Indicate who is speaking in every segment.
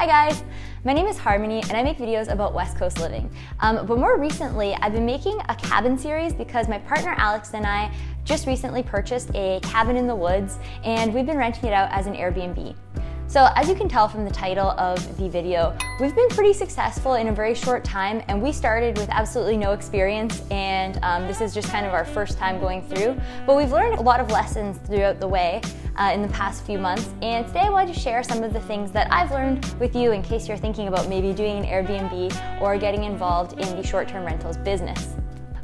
Speaker 1: Hi guys, my name is Harmony and I make videos about West Coast living. But more recently, I've been making a cabin series because my partner Alex and I just recently purchased a cabin in the woods and we've been renting it out as an Airbnb. So as you can tell from the title of the video, we've been pretty successful in a very short time, and we started with absolutely no experience, and this is just kind of our first time going through. But we've learned a lot of lessons throughout the way in the past few months, and today I wanted to share some of the things that I've learned with you in case you're thinking about maybe doing an Airbnb or getting involved in the short-term rentals business.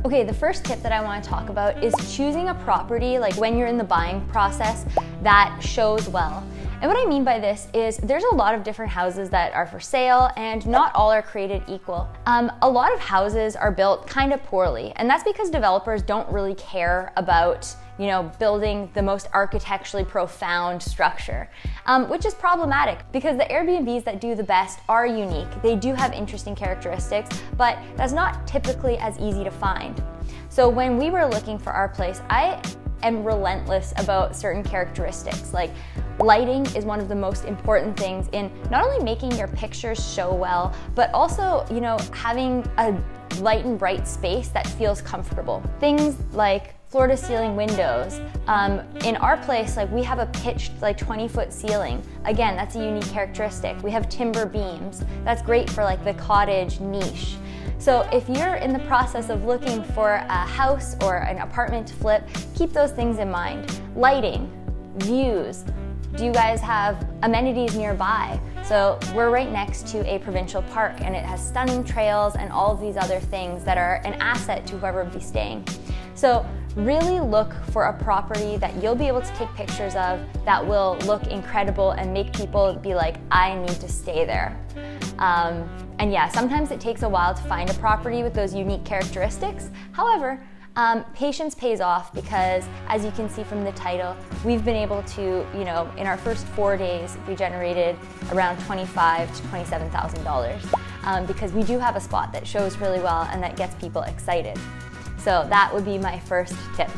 Speaker 1: Okay, the first tip that I want to talk about is choosing a property, like when you're in the buying process, that shows well. And what I mean by this is there's a lot of different houses that are for sale and not all are created equal. A lot of houses are built kind of poorly, and that's because developers don't really care about building the most architecturally profound structure, which is problematic because the Airbnbs that do the best are unique. They do have interesting characteristics, but that's not typically as easy to find. So when we were looking for our place, I am relentless about certain characteristics. Like lighting is one of the most important things in not only making your pictures show well, but also, having a light and bright space that feels comfortable. Things like floor to ceiling windows. In our place, we have a pitched 20-foot ceiling. Again, that's a unique characteristic. We have timber beams. That's great for the cottage niche. So if you're in the process of looking for a house or an apartment to flip, keep those things in mind. Lighting, views. Do you guys have amenities nearby? So we're right next to a provincial park and it has stunning trails and all of these other things that are an asset to whoever would be staying. So really look for a property that you'll be able to take pictures of that will look incredible and make people be like, I need to stay there. And yeah, sometimes it takes a while to find a property with those unique characteristics. However, patience pays off because, as you can see from the title, we've been able to, in our first 4 days, we generated around $25,000 to $27,000 because we do have a spot that shows really well and that gets people excited. So that would be my first tip.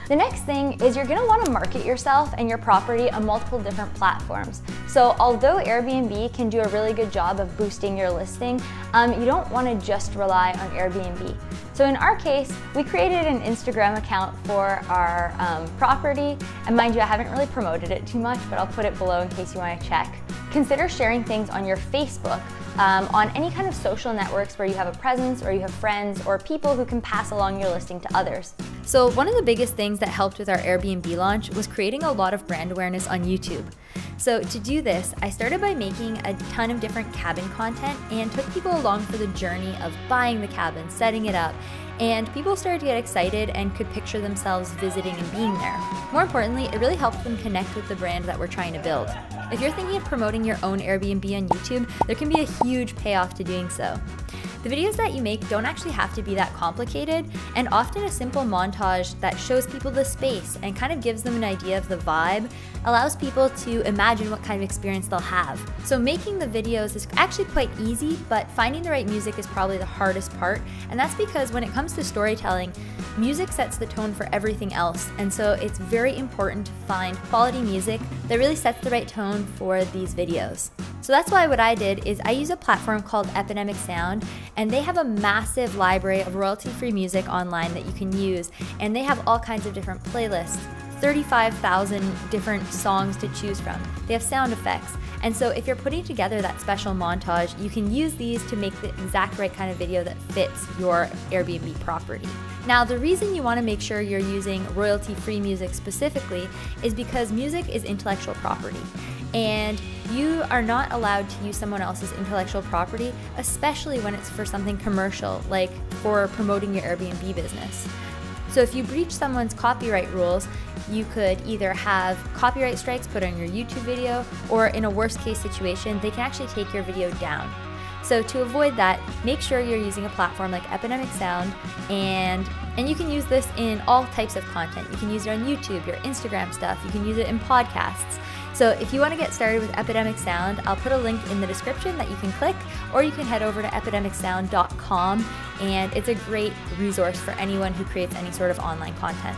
Speaker 1: The next thing is you're going to want to market yourself and your property on multiple different platforms. So although Airbnb can do a really good job of boosting your listing, you don't want to just rely on Airbnb. So in our case, we created an Instagram account for our property, and mind you, I haven't really promoted it too much, but I'll put it below in case you want to check. Consider sharing things on your Facebook, on any kind of social networks where you have a presence or you have friends or people who can pass along your listing to others. So one of the biggest things that helped with our Airbnb launch was creating a lot of brand awareness on YouTube. So to do this, I started by making a ton of different cabin content and took people along for the journey of buying the cabin, setting it up, and people started to get excited and could picture themselves visiting and being there. More importantly, it really helped them connect with the brand that we're trying to build. If you're thinking of promoting your own Airbnb on YouTube, there can be a huge payoff to doing so. The videos that you make don't actually have to be that complicated, and often a simple montage that shows people the space and kind of gives them an idea of the vibe allows people to imagine what kind of experience they'll have. So making the videos is actually quite easy, but finding the right music is probably the hardest part, and that's because when it comes to storytelling, music sets the tone for everything else, and so it's very important to find quality music that really sets the right tone for these videos. So that's why what I did is I use a platform called Epidemic Sound, and they have a massive library of royalty-free music online that you can use, and they have all kinds of different playlists, 35,000 different songs to choose from. They have sound effects, and so if you're putting together that special montage, you can use these to make the exact right kind of video that fits your Airbnb property. Now, the reason you want to make sure you're using royalty-free music specifically is because music is intellectual property, and you are not allowed to use someone else's intellectual property, especially when it's for something commercial, like for promoting your Airbnb business. So if you breach someone's copyright rules, you could either have copyright strikes put on your YouTube video, or in a worst case situation, they can actually take your video down. So to avoid that, make sure you're using a platform like Epidemic Sound, and you can use this in all types of content. You can use it on YouTube, your Instagram stuff, you can use it in podcasts. So if you want to get started with Epidemic Sound, I'll put a link in the description that you can click, or you can head over to epidemicsound.com, and it's a great resource for anyone who creates any sort of online content.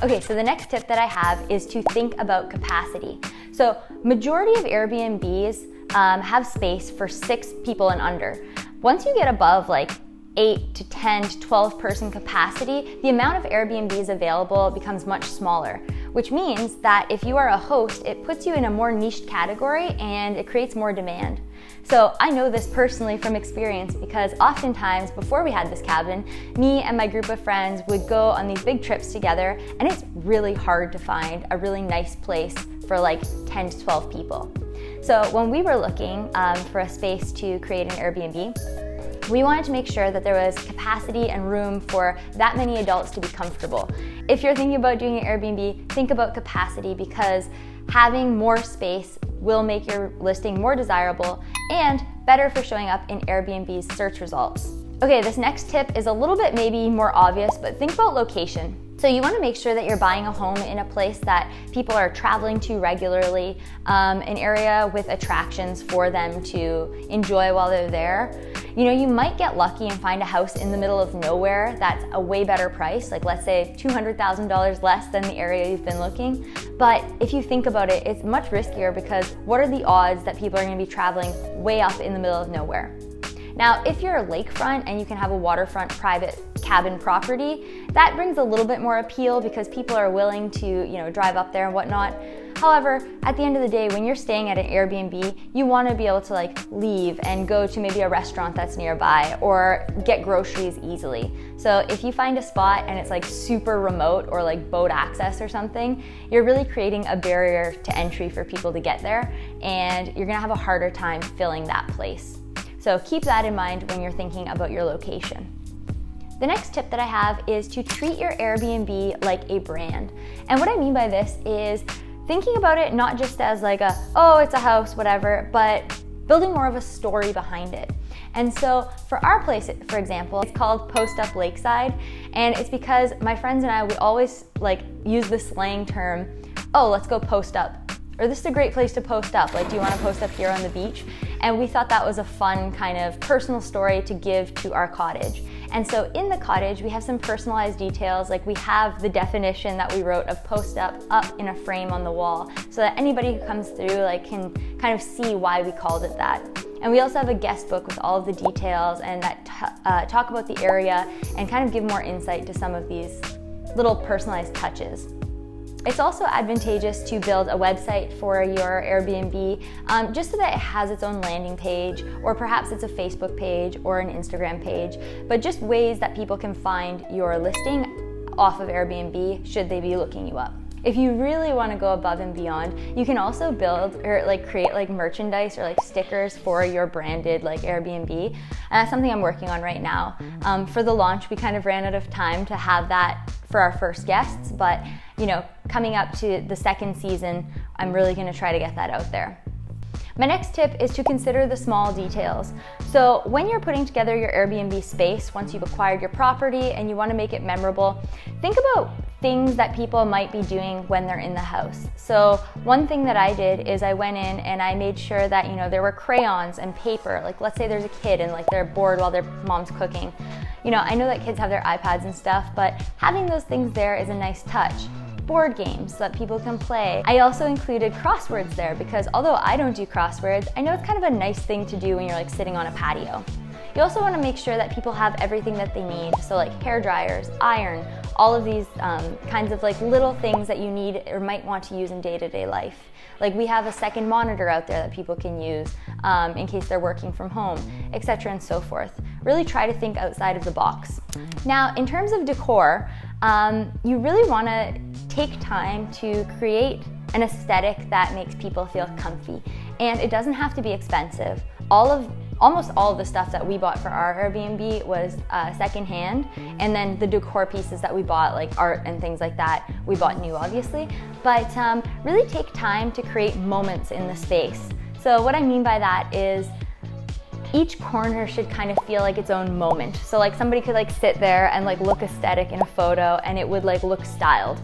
Speaker 1: Okay, so the next tip that I have is to think about capacity. So majority of Airbnbs have space for 6 people and under. Once you get above like 8 to 10 to 12 person capacity, the amount of Airbnbs available becomes much smaller, which means that if you are a host, it puts you in a more niche category and it creates more demand. So I know this personally from experience because oftentimes before we had this cabin, me and my group of friends would go on these big trips together, and it's really hard to find a really nice place for like 10 to 12 people. So when we were looking for a space to create an Airbnb, we wanted to make sure that there was capacity and room for that many adults to be comfortable. If you're thinking about doing an Airbnb, think about capacity, because having more space will make your listing more desirable and better for showing up in Airbnb's search results. Okay, this next tip is a little bit maybe more obvious, but think about location. So you want to make sure that you're buying a home in a place that people are traveling to regularly, an area with attractions for them to enjoy while they're there. You know, you might get lucky and find a house in the middle of nowhere that's a way better price, like let's say $200,000 less than the area you've been looking. But if you think about it, it's much riskier, because what are the odds that people are going to be traveling way up in the middle of nowhere? Now, if you're a lakefront and you can have a waterfront private cabin property, that brings a little bit more appeal because people are willing to, you know, drive up there and whatnot. However, at the end of the day, when you're staying at an Airbnb, you want to be able to like leave and go to maybe a restaurant that's nearby or get groceries easily. So if you find a spot and it's like super remote or like boat access or something, you're really creating a barrier to entry for people to get there, and you're gonna have a harder time filling that place. So keep that in mind when you're thinking about your location. The next tip that I have is to treat your Airbnb like a brand. And what I mean by this is thinking about it not just as like a, oh, it's a house, whatever, but building more of a story behind it. And so for our place, for example, it's called Post Up Lakeside. And it's because my friends and I would always like use the slang term, oh, let's go post up. Or this is a great place to post up. Like, do you want to post up here on the beach? And we thought that was a fun kind of personal story to give to our cottage. And so in the cottage, we have some personalized details. Like we have the definition that we wrote of post up in a frame on the wall, so that anybody who comes through like can kind of see why we called it that. And we also have a guest book with all of the details and that talk about the area and kind of give more insight to some of these little personalized touches. It's also advantageous to build a website for your Airbnb just so that it has its own landing page, or perhaps it's a Facebook page or an Instagram page, but just ways that people can find your listing off of Airbnb should they be looking you up. If you really want to go above and beyond, you can also build or like create like merchandise or like stickers for your branded like Airbnb. And that's something I'm working on right now. For the launch, we kind of ran out of time to have that for our first guests, but you know, coming up to the second season, I'm really going to try to get that out there. My next tip is to consider the small details. So when you're putting together your Airbnb space, once you've acquired your property and you want to make it memorable, think about things that people might be doing when they're in the house. So one thing that I did is I went in and I made sure that, you know, there were crayons and paper. Like let's say there's a kid and like they're bored while their mom's cooking. You know, I know that kids have their iPads and stuff, but having those things there is a nice touch. Board games so that people can play. I also included crosswords there because although I don't do crosswords, I know it's kind of a nice thing to do when you're like sitting on a patio. You also want to make sure that people have everything that they need. So like hair dryers, iron, all of these kinds of like little things that you need or might want to use in day-to-day life. Like we have a second monitor out there that people can use in case they're working from home, etc. and so forth. Really try to think outside of the box. Now, in terms of decor, you really want to take time to create an aesthetic that makes people feel comfy. And it doesn't have to be expensive. Almost all of the stuff that we bought for our Airbnb was secondhand, and then the decor pieces that we bought, like art and things like that, we bought new obviously. But really take time to create moments in the space. So what I mean by that is each corner should kind of feel like its own moment. So like somebody could like sit there and like look aesthetic in a photo and it would like look styled.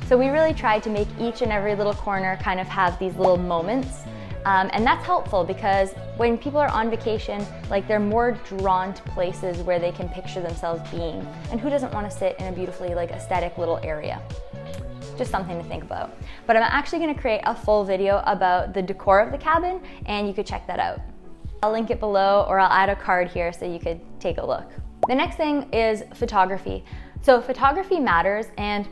Speaker 1: So we really tried to make each and every little corner kind of have these little moments. And that's helpful because when people are on vacation, like they're more drawn to places where they can picture themselves being. And who doesn't want to sit in a beautifully like aesthetic little area? just something to think about. But I'm actually gonna create a full video about the decor of the cabin, and you could check that out. I'll link it below, or I'll add a card here so you could take a look. The next thing is photography. So photography matters, and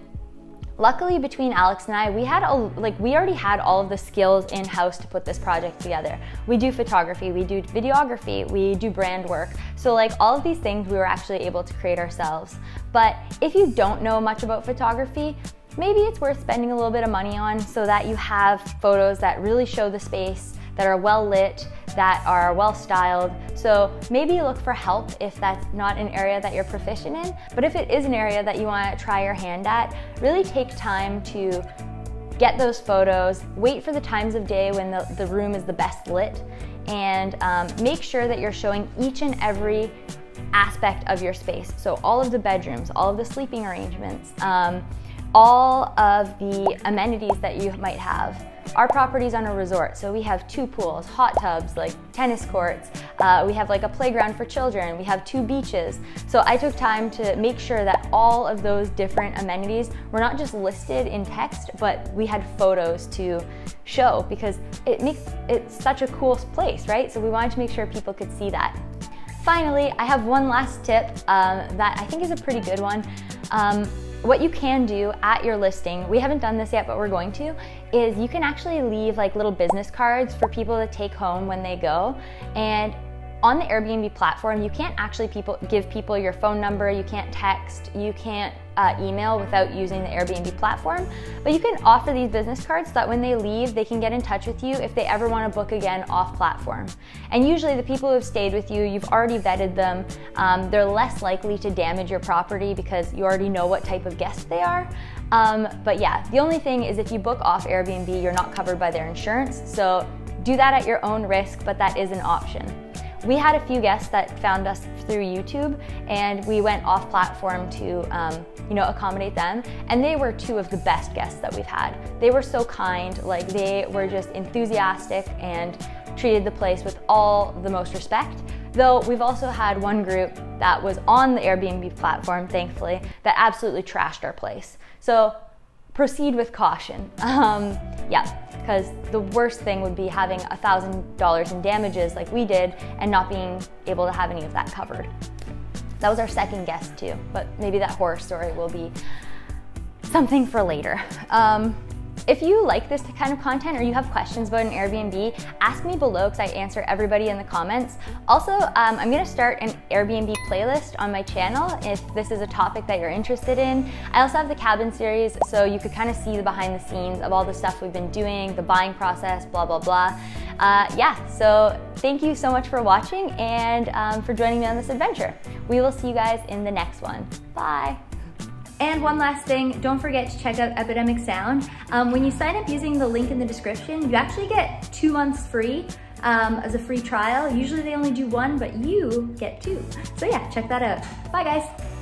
Speaker 1: luckily between Alex and I, we already had all of the skills in-house to put this project together. We do photography, we do videography, we do brand work. So like all of these things we were actually able to create ourselves. But if you don't know much about photography, maybe it's worth spending a little bit of money on so that you have photos that really show the space, that are well lit, that are well styled. So maybe look for help if that's not an area that you're proficient in. But if it is an area that you want to try your hand at, really take time to get those photos, wait for the times of day when the room is the best lit, and make sure that you're showing each and every aspect of your space. So all of the bedrooms, all of the sleeping arrangements, all of the amenities that you might have. Our property's on a resort, so we have 2 pools, hot tubs, like tennis courts. We have like a playground for children. We have 2 beaches. So I took time to make sure that all of those different amenities were not just listed in text, but we had photos to show, because it's such a cool place, right? So we wanted to make sure people could see that. Finally, I have one last tip that I think is a pretty good one. What you can do at your listing, we haven't done this yet, but we're going to, is you can actually leave like little business cards for people to take home when they go. And on the Airbnb platform, you can't actually give people your phone number, you can't text, you can't email without using the Airbnb platform, but you can offer these business cards so that when they leave, they can get in touch with you if they ever want to book again off platform. And usually the people who have stayed with you, you've already vetted them, they're less likely to damage your property because you already know what type of guest they are. But yeah, the only thing is if you book off Airbnb, you're not covered by their insurance, so do that at your own risk, but that is an option. We had a few guests that found us through YouTube, and we went off platform to accommodate them, and they were 2 of the best guests that we've had. They were so kind, like they were just enthusiastic and treated the place with all the most respect. Though we've also had one group that was on the Airbnb platform, thankfully, that absolutely trashed our place. So proceed with caution. Yeah, because the worst thing would be having $1,000 in damages like we did and not being able to have any of that covered. That was our second guest too, but maybe that horror story will be something for later. If you like this kind of content or you have questions about an Airbnb, ask me below because I answer everybody in the comments. Also, I'm gonna start an Airbnb playlist on my channel if this is a topic that you're interested in. I also have the cabin series, so you could kind of see the behind the scenes of all the stuff we've been doing, the buying process, blah, blah, blah. Yeah, so thank you so much for watching and for joining me on this adventure. We will see you guys in the next one. Bye. And one last thing, don't forget to check out Epidemic Sound. When you sign up using the link in the description, you actually get 2 months free as a free trial. Usually they only do 1, but you get 2. So yeah, check that out. Bye guys.